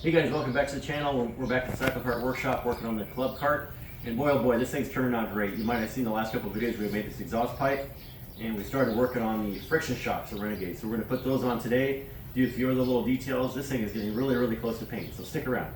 Hey guys, welcome back to the channel. We're back at the CycleKart workshop working on the club cart. And boy oh boy, this thing's turning out great. You might have seen the last couple of videos we made this exhaust pipe. And we started working on the friction shocks of Renegade. So we're going to put those on today, do a few other little details. This thing is getting really close to paint, so stick around.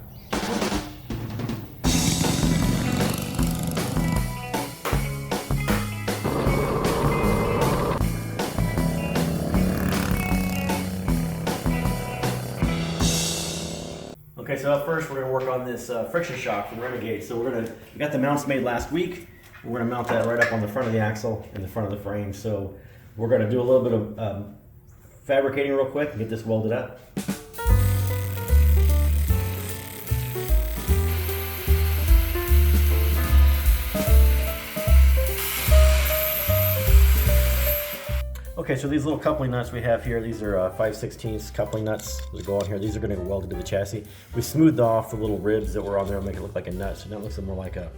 Okay, so up first we're going to work on this friction shock from Renegade. So we got the mounts made last week. We're going to mount that right up on the front of the axle and the front of the frame. So we're going to do a little bit of fabricating real quick and get this welded up. Okay, so these little coupling nuts we have here, these are 5/16 coupling nuts that go on here. These are going to get welded to the chassis. We smoothed off the little ribs that were on there and make it look like a nut, so now it looks more like a,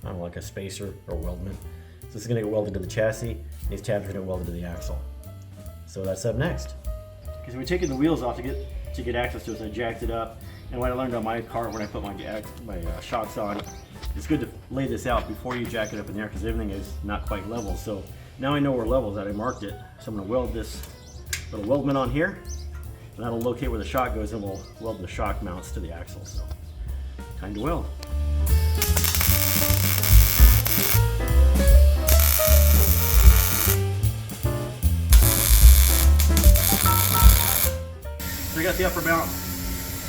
I don't know, like a spacer or weldment. So this is going to get welded to the chassis, and these tabs are going to get welded to the axle. So that's up next. Because we're taking the wheels off to get access to it, so I jacked it up. And what I learned on my car when I put my shocks on, it's good to lay this out before you jack it up in there because everything is not quite level. So now I know where level is at. I marked it. So I'm going to weld this little weldment on here, and that'll locate where the shock goes, and we'll weld the shock mounts to the axle. So time to weld. So we got the upper mount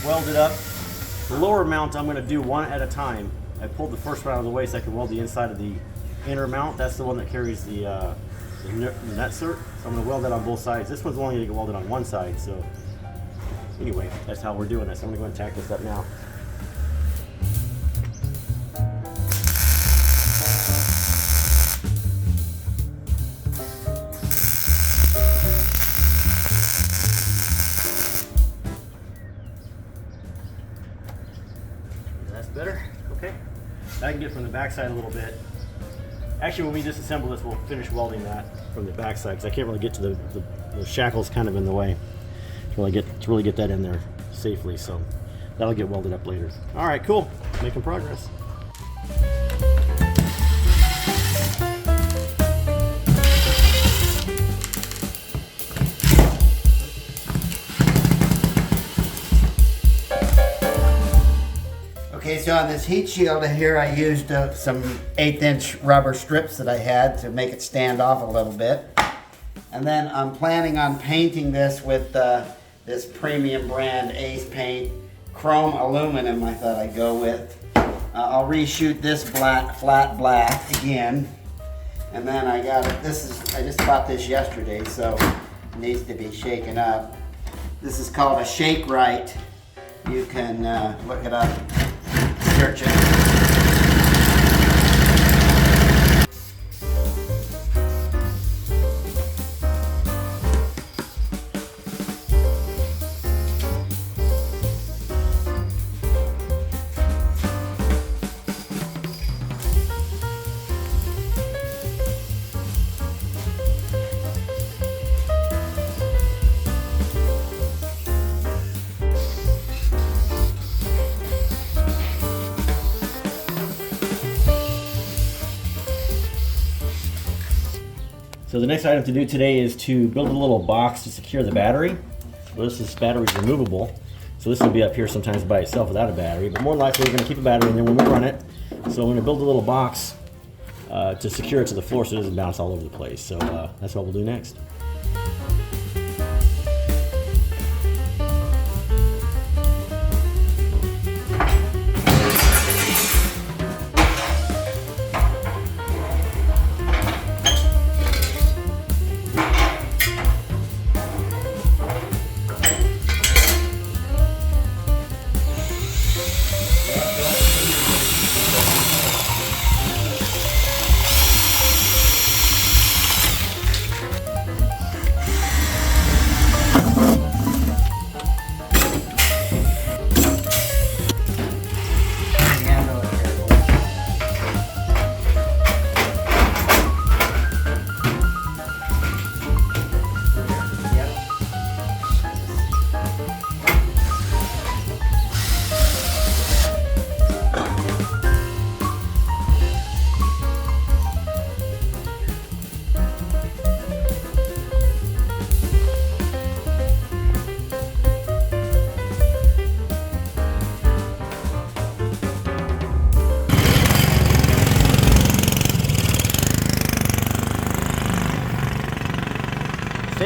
welded up. The lower mount I'm going to do one at a time. I pulled the first one out of the way so I can weld the inside of the inner mount. That's the one that carries the nut cert. So I'm going to weld that on both sides. This one's only going to get welded on one side. So anyway, that's how we're doing this. I'm going to go and tack this up now. That's better. Okay. I can get from the back side a little bit. Actually, when we disassemble this, we'll finish welding that from the back side because I can't really get to the shackles kind of in the way to really get that in there safely. So that'll get welded up later. All right, cool. Making progress. Okay, so on this heat shield here, I used some 1/8" rubber strips that I had to make it stand off a little bit. And then I'm planning on painting this with this premium brand Ace Paint chrome aluminum. I thought I'd go with. I'll reshoot this flat black again. And then I got it. I just bought this yesterday, so it needs to be shaken up. This is called a Shake Right. You can look it up. Search it. So the next item to do today is to build a little box to secure the battery. Well, this battery is removable, so this will be up here sometimes by itself without a battery, but more likely we're going to keep a battery in there when we run it. So I'm going to build a little box to secure it to the floor so it doesn't bounce all over the place. So that's what we'll do next.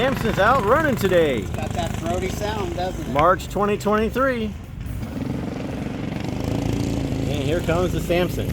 Samson's out running today. Got that throaty sound, doesn't it? March 2023. And here comes the Samson.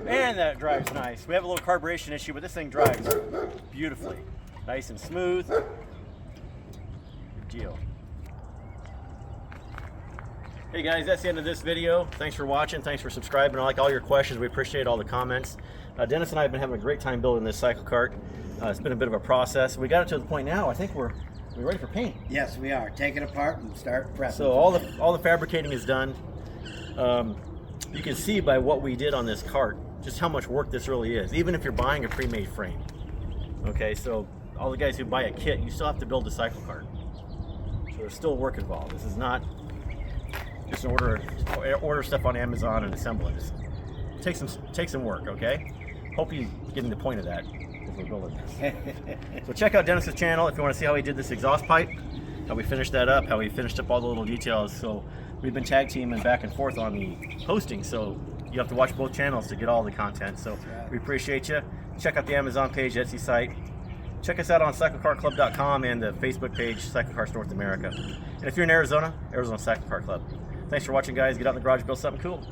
Man, that drives nice. We have a little carburation issue, but this thing drives beautifully. Nice and smooth. Good deal. Hey guys, that's the end of this video. Thanks for watching. Thanks for subscribing. I like all your questions. We appreciate all the comments. Dennis and I have been having a great time building this cycle cart. It's been a bit of a process. We got it to the point now, I think we're ready for paint. Yes, we are. Take it apart and start prepping. So all the fabricating is done. You can see by what we did on this cart just how much work this really is, even if you're buying a pre-made frame. Okay, so all the guys who buy a kit, you still have to build a cycle cart. So there's still work involved. This is not just order stuff on Amazon and assemble it. Just take some work, okay? Hope you're getting the point of that as we're building this. So check out Dennis's channel if you want to see how he did this exhaust pipe, how we finished that up, how we finished up all the little details. So we've been tag teaming back and forth on the hosting, so you have to watch both channels to get all the content. So we appreciate you. Check out the Amazon page, Etsy site. Check us out on CycleKartClub.com and the Facebook page, CycleKarts North America. And if you're in Arizona, Arizona Cycle Kart Club. Thanks for watching, guys. Get out in the garage, build something cool.